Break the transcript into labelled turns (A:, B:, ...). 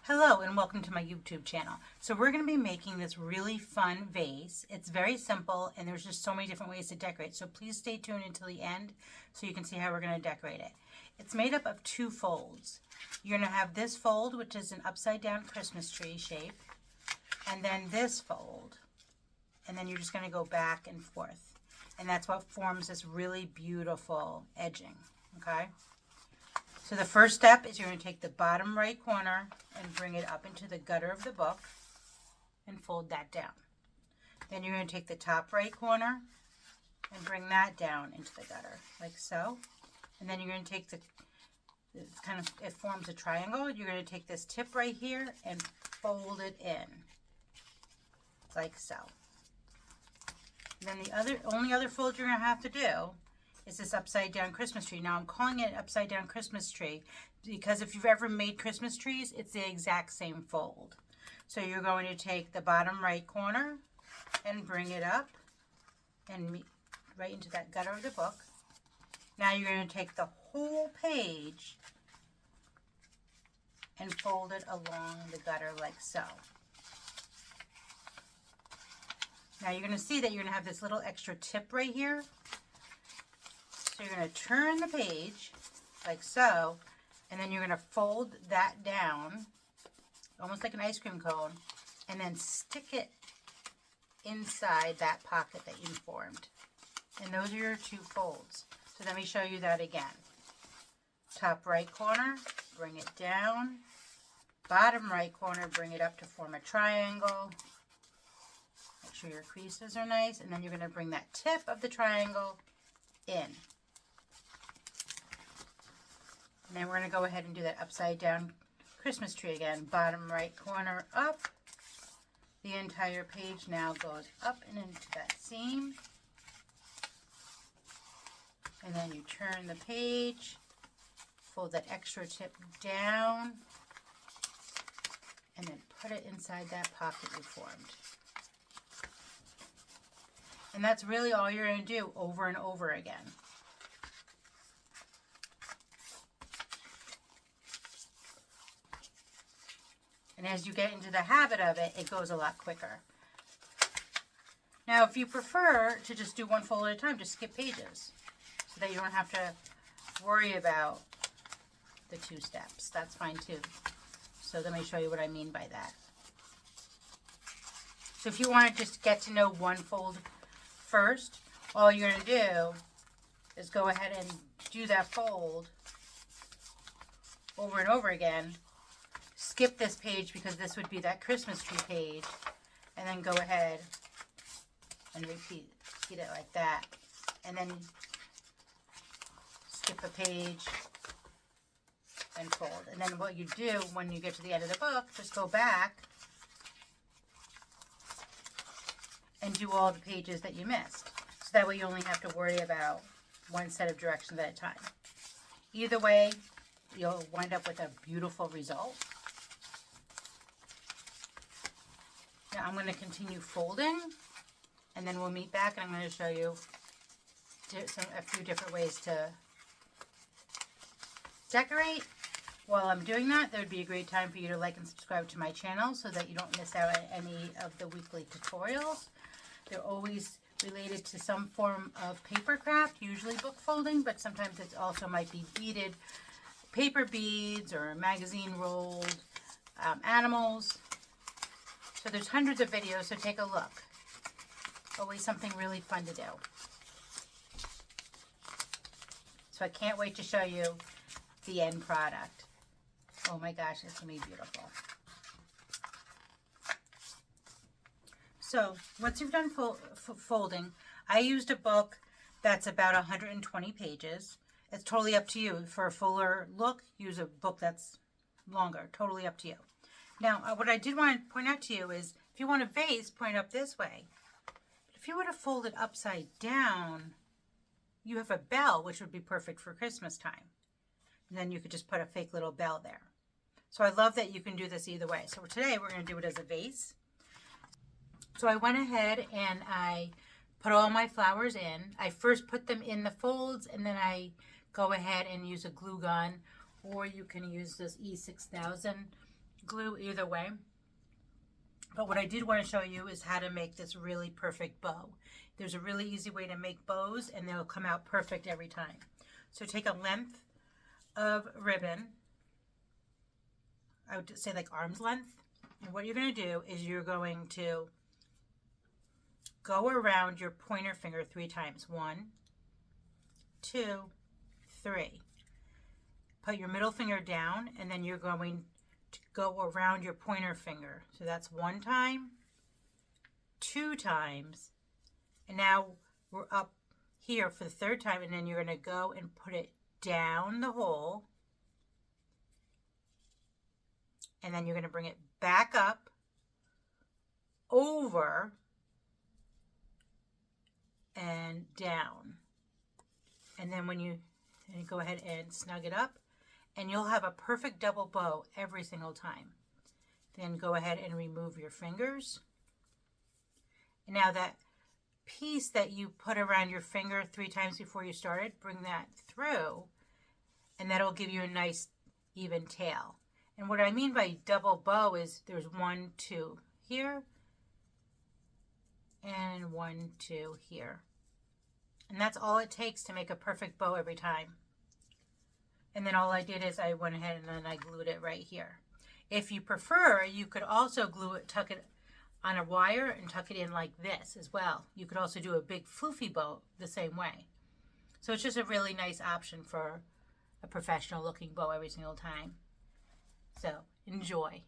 A: Hello and welcome to my YouTube channel. So we're going to be making this really fun vase. It's very simple and there's just so many different ways to decorate. So please stay tuned until the end so you can see how we're going to decorate it. It's made up of two folds. You're going to have this fold, which is an upside down Christmas tree shape, and then this fold. And then you're just going to go back and forth. And that's what forms this really beautiful edging. Okay? So the first step is you're going to take the bottom right corner and bring it up into the gutter of the book and fold that down. Then you're going to take the top right corner and bring that down into the gutter, like so. And then you're going to take it forms a triangle. You're going to take this tip right here and fold it in, like so. And then the only other fold you're going to have to do is this upside down Christmas tree. Now I'm calling it upside down Christmas tree because if you've ever made Christmas trees, it's the exact same fold. So you're going to take the bottom right corner and bring it up and right into that gutter of the book. Now you're going to take the whole page and fold it along the gutter like so. Now you're going to see that you're going to have this little extra tip right here. So you're going to turn the page like so, and then you're going to fold that down, almost like an ice cream cone, and then stick it inside that pocket that you formed. And those are your two folds. So let me show you that again. Top right corner, bring it down. Bottom right corner, bring it up to form a triangle. Make sure your creases are nice, and then you're going to bring that tip of the triangle in. And then we're going to go ahead and do that upside down Christmas tree again. Bottom right corner up. The entire page now goes up and into that seam. And then you turn the page, fold that extra tip down, and then put it inside that pocket you formed. And that's really all you're going to do over and over again. And as you get into the habit of it, it goes a lot quicker. Now, if you prefer to just do one fold at a time, just skip pages so that you don't have to worry about the two steps. That's fine too. So let me show you what I mean by that. So if you want to just get to know one fold first, all you're going to do is go ahead and do that fold over and over again. Skip this page because this would be that Christmas tree page, and then go ahead and repeat it like that, and then skip a page and fold. And then what you do when you get to the end of the book, just go back and do all the pages that you missed. So that way you only have to worry about one set of directions at a time. Either way, you'll wind up with a beautiful result. Now I'm going to continue folding, and then we'll meet back and I'm going to show you a few different ways to decorate. While I'm doing that, there would be a great time for you to like and subscribe to my channel so that you don't miss out on any of the weekly tutorials. They're always related to some form of paper craft, usually book folding, but sometimes it also might be beaded paper beads or magazine rolled animals. So there's hundreds of videos, so take a look. Always something really fun to do. So I can't wait to show you the end product. Oh my gosh, it's going to be beautiful. So once you've done folding, I used a book that's about 120 pages. It's totally up to you. For a fuller look, use a book that's longer. Totally up to you. Now, what I did want to point out to you is, if you want a vase, point it up this way. But if you were to fold it upside down, you have a bell, which would be perfect for Christmas time. And then you could just put a fake little bell there. So I love that you can do this either way. So today we're going to do it as a vase. So I went ahead and I put all my flowers in. I first put them in the folds, and then I go ahead and use a glue gun, or you can use this E6000 glue either way. But what I did want to show you is how to make this really perfect bow. There's a really easy way to make bows and they'll come out perfect every time. So take a length of ribbon, I would say like arm's length, and what you're going to do is you're going to go around your pointer finger 3 times. 1, 2, 3. Put your middle finger down and then you're going to go around your pointer finger. So that's 1 time, 2 times, and now we're up here for the 3rd time, and then you're going to go and put it down the hole, and then you're going to bring it back up, over, and down. And then when you go ahead and snug it up, and you'll have a perfect double bow every single time. Then go ahead and remove your fingers. And now that piece that you put around your finger 3 times before you started, bring that through, and that'll give you a nice even tail. And what I mean by double bow is there's 1, 2 here, and 1, 2 here. And that's all it takes to make a perfect bow every time. And then all I did is I went ahead and then I glued it right here. If you prefer, you could also glue it, tuck it on a wire and tuck it in like this as well. You could also do a big floofy bow the same way. So it's just a really nice option for a professional looking bow every single time. So enjoy.